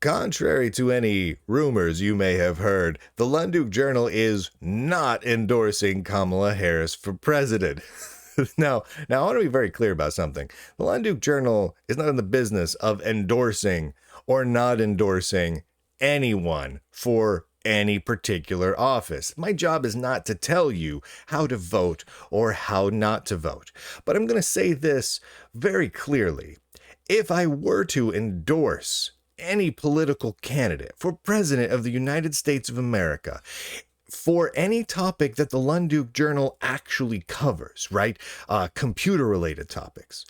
Contrary to any rumors you may have heard, the Lunduke Journal is not endorsing Kamala Harris for president. Now, I want to be very clear about something. The Lunduke Journal is not in the business of endorsing or not endorsing anyone for any particular office. My job is not to tell you how to vote or how not to vote. But I'm going to say this very clearly. If I were to endorse any political candidate for president of the United States of America for any topic that the Lunduke Journal actually covers, right? Computer-related topics,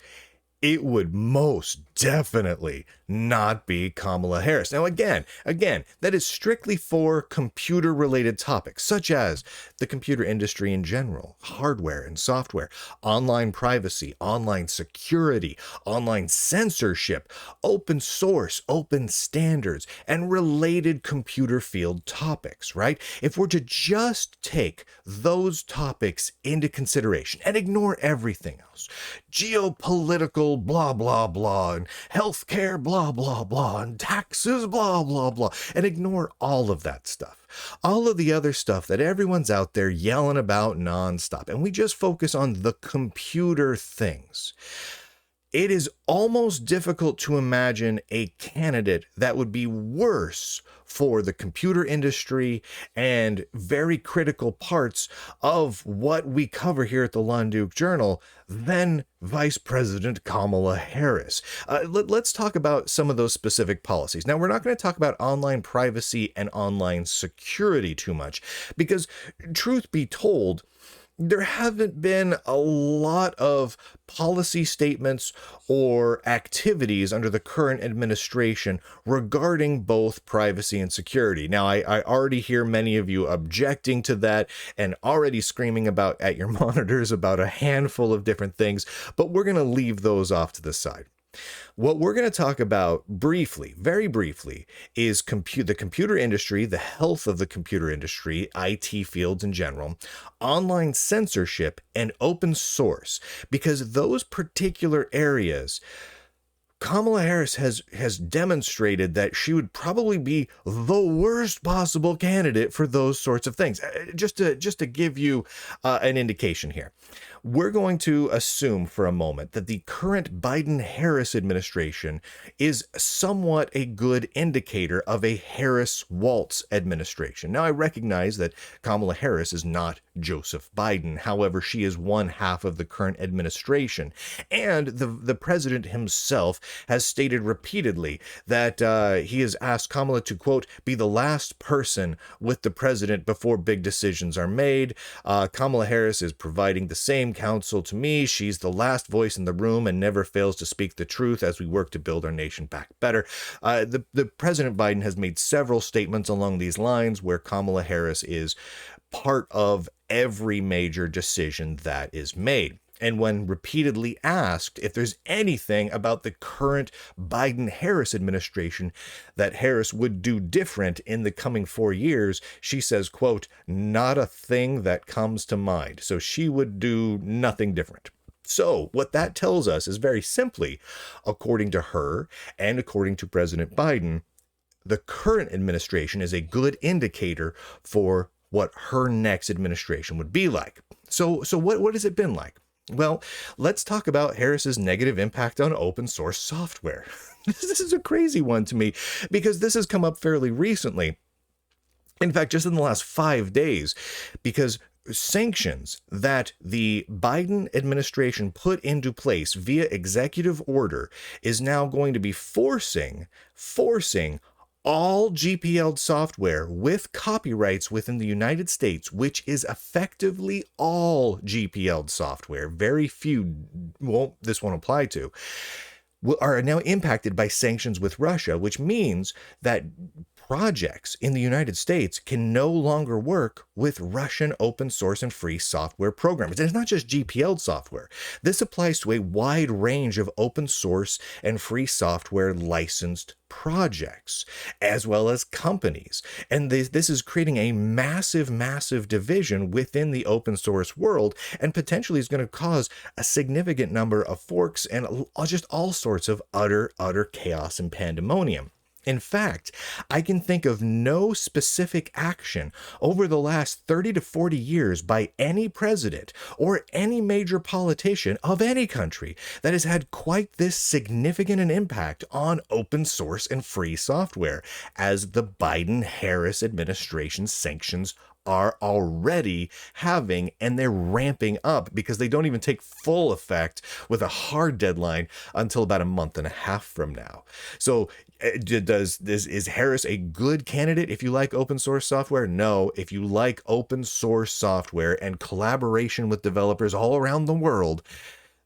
it would most definitely not be Kamala Harris. Now, again, that is strictly for computer-related topics, such as the computer industry in general, hardware and software, online privacy, online security, online censorship, open source, open standards, and related computer field topics, right? If we're to just take those topics into consideration and ignore everything else, geopolitical blah, blah, blah, and healthcare blah, blah, blah, and taxes blah, blah, blah, and ignore all of that stuff. All of the other stuff that everyone's out there yelling about nonstop, and we just focus on the computer things. It is almost difficult to imagine a candidate that would be worse for the computer industry and very critical parts of what we cover here at the Lunduke Journal than Vice President Kamala Harris. Let's talk about some of those specific policies. Now, we're not going to talk about online privacy and online security too much because, truth be told, there haven't been a lot of policy statements or activities under the current administration regarding both privacy and security. Now, I already hear many of you objecting to that and already screaming about at your monitors about a handful of different things, but we're going to leave those off to the side. What we're going to talk about briefly, very briefly, is the computer industry, the health of the computer industry, IT fields in general, online censorship, and open source, because those particular areas, Kamala Harris has demonstrated that she would probably be the worst possible candidate for those sorts of things. Just to give you an indication here, we're going to assume for a moment that the current Biden-Harris administration is somewhat a good indicator of a Harris-Walz administration. Now, I recognize that Kamala Harris is not Joseph Biden. However, she is one half of the current administration. And the president himself has stated repeatedly that he has asked Kamala to, quote, be the last person with the president before big decisions are made. Kamala Harris is providing the same counsel to me. She's the last voice in the room and never fails to speak the truth as we work to build our nation back better. The President Biden has made several statements along these lines where Kamala Harris is part of every major decision that is made. And when repeatedly asked if there's anything about the current Biden-Harris administration that Harris would do different in the coming 4 years, she says, quote, not a thing that comes to mind. So she would do nothing different. So what that tells us is very simply, according to her and according to President Biden, the current administration is a good indicator for what her next administration would be like. So what has it been like? Well, let's talk about Harris's negative impact on open source software. This is a crazy one to me because this has come up fairly recently. In fact, just in the last 5 days, because sanctions that the Biden administration put into place via executive order is now going to be forcing all GPL software with copyrights within the United States, which is effectively all GPL software, very few this won't apply to, are now impacted by sanctions with Russia, which means that projects in the United States can no longer work with Russian open source and free software programs. And it's not just GPL software. This applies to a wide range of open source and free software licensed projects, as well as companies. And this is creating a massive division within the open source world, and potentially is going to cause a significant number of forks and just all sorts of utter chaos and pandemonium. In fact, I can think of no specific action over the last 30 to 40 years by any president or any major politician of any country that has had quite this significant an impact on open source and free software as the Biden-Harris administration sanctions are already having, and they're ramping up because they don't even take full effect with a hard deadline until about a month and a half from now. So is Harris a good candidate if you like open source software? No. If you like open source software and collaboration with developers all around the world,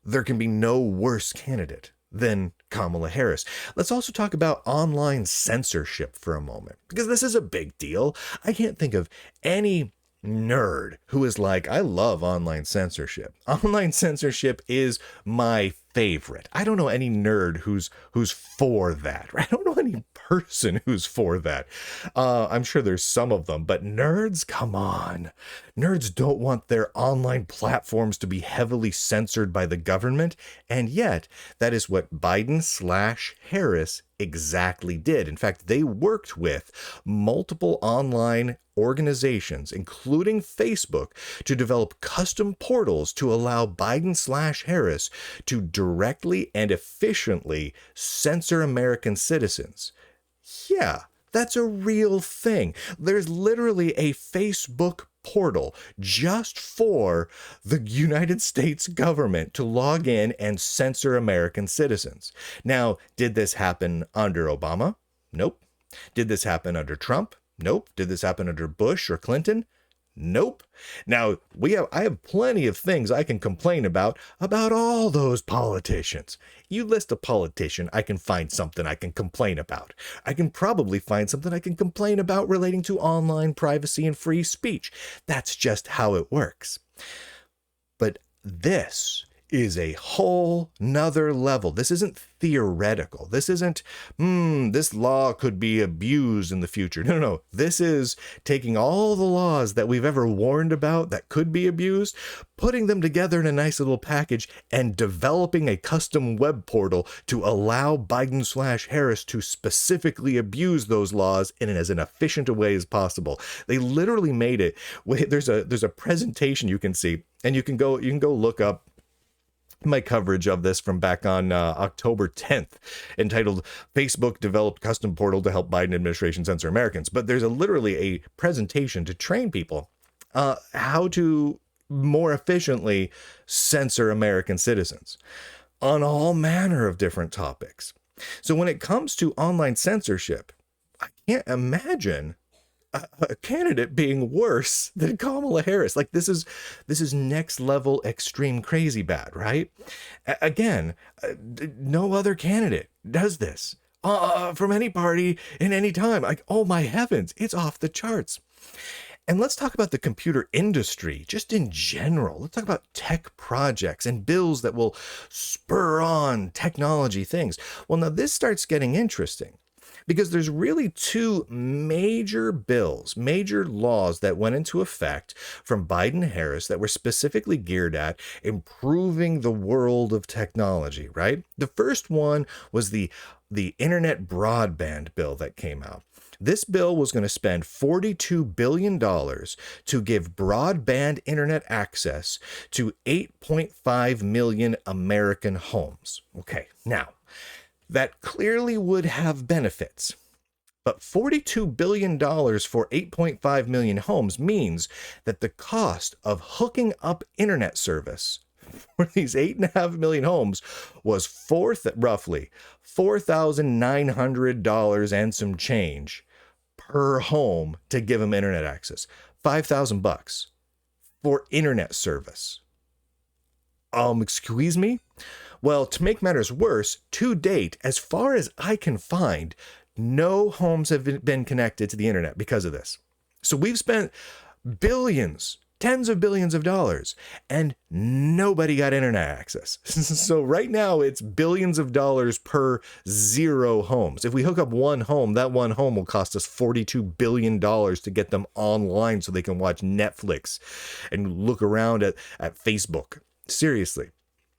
there can be no worse candidate than Kamala Harris. Let's also talk about online censorship for a moment, because this is a big deal. I can't think of any nerd who is like, I love online censorship. Online censorship is my favorite. I don't know any nerd who's for that. I don't know any person who's for that. I'm sure there's some of them, but nerds, come on. Nerds don't want their online platforms to be heavily censored by the government, and yet that is what Biden/Harris exactly did. In fact, they worked with multiple online organizations, including Facebook, to develop custom portals to allow Biden/Harris to directly and efficiently censor American citizens. Yeah, that's a real thing. There's literally a Facebook portal just for the United States government to log in and censor American citizens. Now, did this happen under Obama? Nope. Did this happen under Trump? Nope. Did this happen under Bush or Clinton? Nope. Now, I have plenty of things I can complain about all those politicians. You list a politician, I can find something I can complain about. I can probably find something I can complain about relating to online privacy and free speech. That's just how it works. But this is a whole nother level. This isn't theoretical. This isn't, this law could be abused in the future. No. This is taking all the laws that we've ever warned about that could be abused, putting them together in a nice little package, and developing a custom web portal to allow Biden/Harris to specifically abuse those laws in as an efficient a way as possible. They literally made it. There's a presentation you can see, and you can go look up my coverage of this from back on October 10th, entitled Facebook Developed Custom Portal to Help Biden Administration Censor Americans. But there's literally a presentation to train people how to more efficiently censor American citizens on all manner of different topics. So when it comes to online censorship, I can't imagine a candidate being worse than Kamala Harris. Like, this is next level extreme crazy bad, right? Again, no other candidate does this from any party in any time. Like, oh my heavens, it's off the charts. And let's talk about the computer industry just in general. Let's talk about tech projects and bills that will spur on technology things. Well, now this starts getting interesting, because there's really two major bills, major laws that went into effect from Biden-Harris that were specifically geared at improving the world of technology, right? The first one was the internet broadband bill that came out. This bill was going to spend $42 billion to give broadband internet access to 8.5 million American homes. Okay, now, that clearly would have benefits. But $42 billion for 8.5 million homes means that the cost of hooking up internet service for these 8.5 million homes was roughly $4,900 and some change per home to give them internet access. $5,000 for internet service. Excuse me? Well, to make matters worse, to date, as far as I can find, no homes have been connected to the internet because of this. So we've spent billions, tens of billions of dollars, and nobody got internet access. So right now it's billions of dollars per 0 homes. If we hook up one home, that one home will cost us $42 billion to get them online so they can watch Netflix and look around at Facebook. Seriously.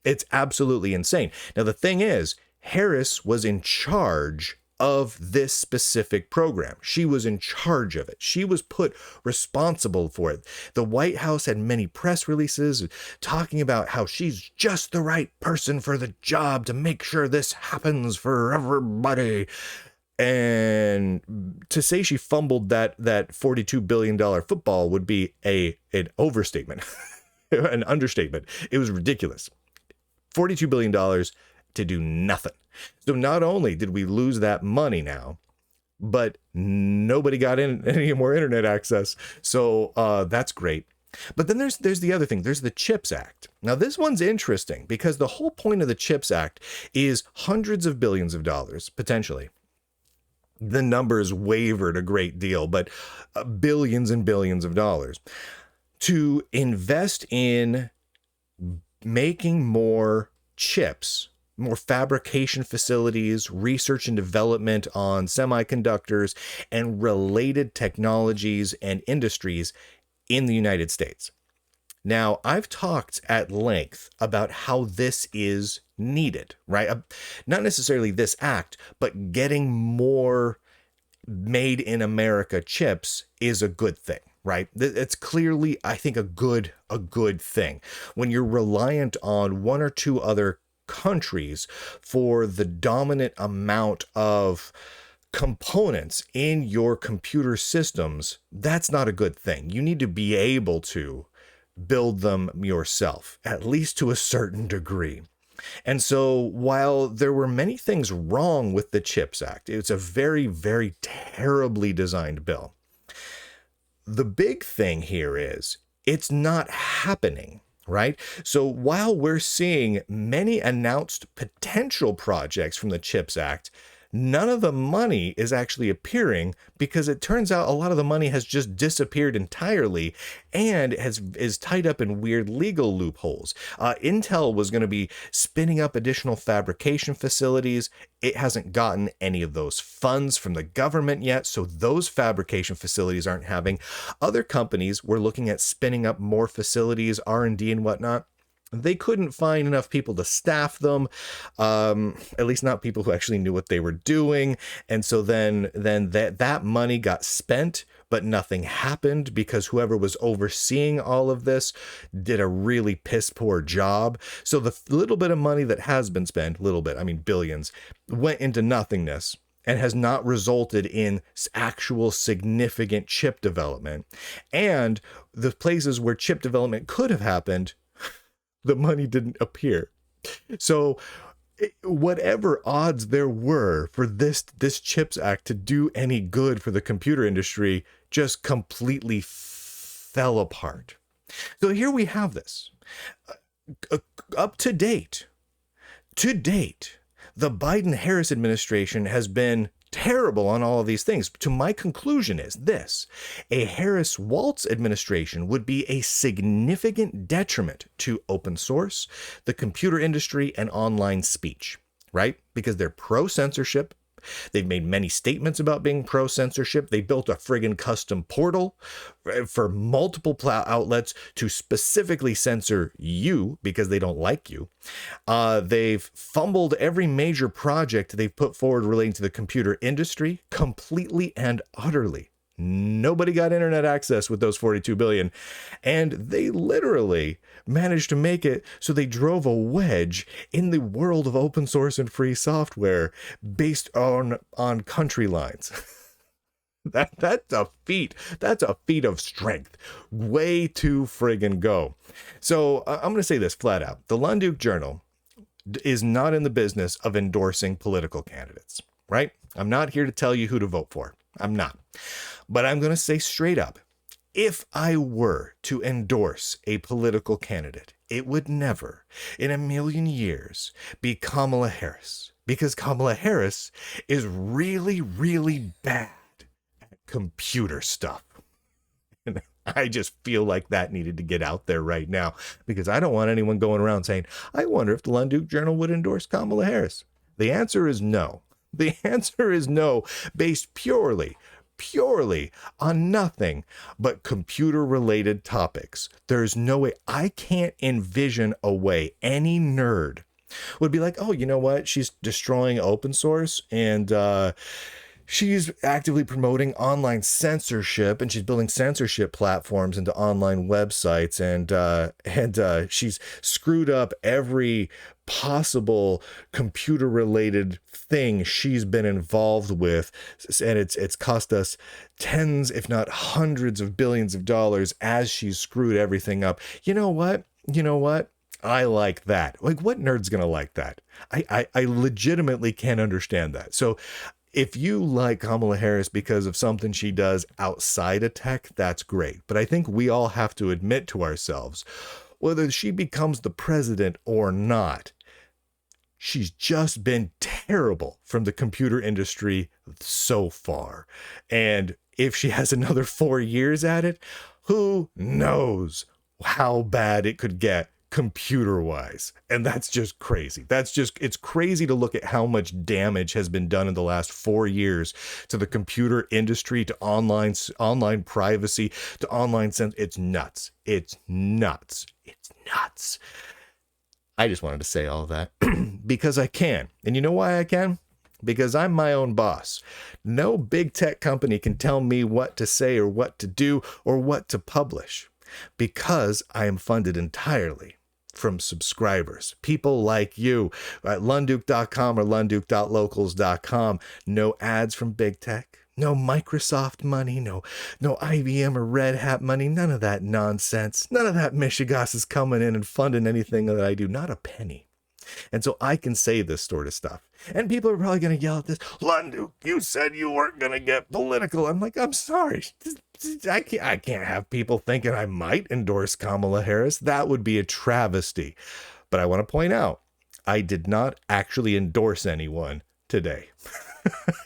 It's absolutely insane. Now, the thing is, Harris was in charge of this specific program. She was in charge of it. She was put responsible for it. The White House had many press releases talking about how she's just the right person for the job to make sure this happens for everybody. And to say she fumbled that $42 billion football would be an overstatement, an understatement. It was ridiculous. $42 billion to do nothing. So not only did we lose that money now, but nobody got in any more internet access. So that's great. But then there's the other thing. There's the CHIPS Act. Now, this one's interesting because the whole point of the CHIPS Act is hundreds of billions of dollars, potentially. The numbers wavered a great deal, but billions and billions of dollars to invest in making more chips, more fabrication facilities, research and development on semiconductors and related technologies and industries in the United States. Now, I've talked at length about how this is needed, right? Not necessarily this act, but getting more made in America chips is a good thing, right? It's clearly, I think, a good thing. When you're reliant on one or two other countries for the dominant amount of components in your computer systems, that's not a good thing. You need to be able to build them yourself, at least to a certain degree. And so while there were many things wrong with the CHIPS Act, it's a very, very terribly designed bill. The big thing here is it's not happening, right? So while we're seeing many announced potential projects from the CHIPS Act, none of the money is actually appearing because it turns out a lot of the money has just disappeared entirely and is tied up in weird legal loopholes. Intel was going to be spinning up additional fabrication facilities. It hasn't gotten any of those funds from the government yet, so those fabrication facilities aren't having. Other companies were looking at spinning up more facilities, R&D and whatnot. They couldn't find enough people to staff them, at least not people who actually knew what they were doing. And so then that money got spent, but nothing happened because whoever was overseeing all of this did a really piss poor job. So the little bit of money that has been spent, little bit, I mean billions, went into nothingness and has not resulted in actual significant chip development. And the places where chip development could have happened, the money didn't appear. So whatever odds there were for this CHIPS Act to do any good for the computer industry just completely fell apart. So here we have this. Up to date, the Biden-Harris administration has been terrible on all of these things. To my conclusion is this: a Harris-Walz administration would be a significant detriment to open source, the computer industry, and online speech, right? Because they're pro-censorship. They've made many statements about being pro-censorship. They built a friggin' custom portal for multiple outlets to specifically censor you because they don't like you. They've fumbled every major project they've put forward relating to the computer industry completely and utterly. Nobody got internet access with those 42 billion. And they literally managed to make it so they drove a wedge in the world of open source and free software based on country lines. That's a feat. That's a feat of strength. Way to friggin' go. So I'm going to say this flat out. The Lunduke Journal is not in the business of endorsing political candidates, right? I'm not here to tell you who to vote for. I'm not. But I'm going to say straight up, if I were to endorse a political candidate, it would never in a million years be Kamala Harris, because Kamala Harris is really, really bad at computer stuff. And I just feel like that needed to get out there right now, because I don't want anyone going around saying, I wonder if the Lunduke Journal would endorse Kamala Harris. The answer is no. The answer is no, based purely on nothing but computer-related topics. There's no way. I can't envision a way any nerd would be like, oh, you know what? She's destroying open source, and she's actively promoting online censorship, and she's building censorship platforms into online websites, and she's screwed up every possible computer related thing she's been involved with, and it's cost us tens if not hundreds of billions of dollars as she's screwed everything up. You know what? I like that. Like, what nerd's gonna like that? I legitimately can't understand that. So if you like Kamala Harris because of something she does outside of tech, that's great. But I think we all have to admit to ourselves, whether she becomes the president or not, she's just been terrible from the computer industry so far. And if she has another 4 years at it, who knows how bad it could get computer wise. And that's just crazy. It's crazy to look at how much damage has been done in the last 4 years to the computer industry, to online privacy, to online sense. It's nuts. It's nuts. I just wanted to say all that because I can. And you know why I can? Because I'm my own boss. No big tech company can tell me what to say or what to do or what to publish, because I am funded entirely from subscribers, people like you at lunduke.com or lunduke.locals.com. No ads from big tech, no Microsoft money, no IBM or Red Hat money, none of that nonsense. None of that Michigas is coming in and funding anything that I do, not a penny. And so I can say this sort of stuff. And people are probably going to yell at this, Lunduke, you said you weren't going to get political. I'm like, I'm sorry. I can't have people thinking I might endorse Kamala Harris. That would be a travesty. But I want to point out, I did not actually endorse anyone today.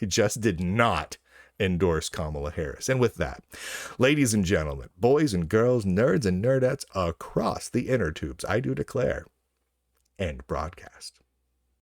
I just did not endorse Kamala Harris. And with that, ladies and gentlemen, boys and girls, nerds and nerdettes across the inner tubes, I do declare, end broadcast.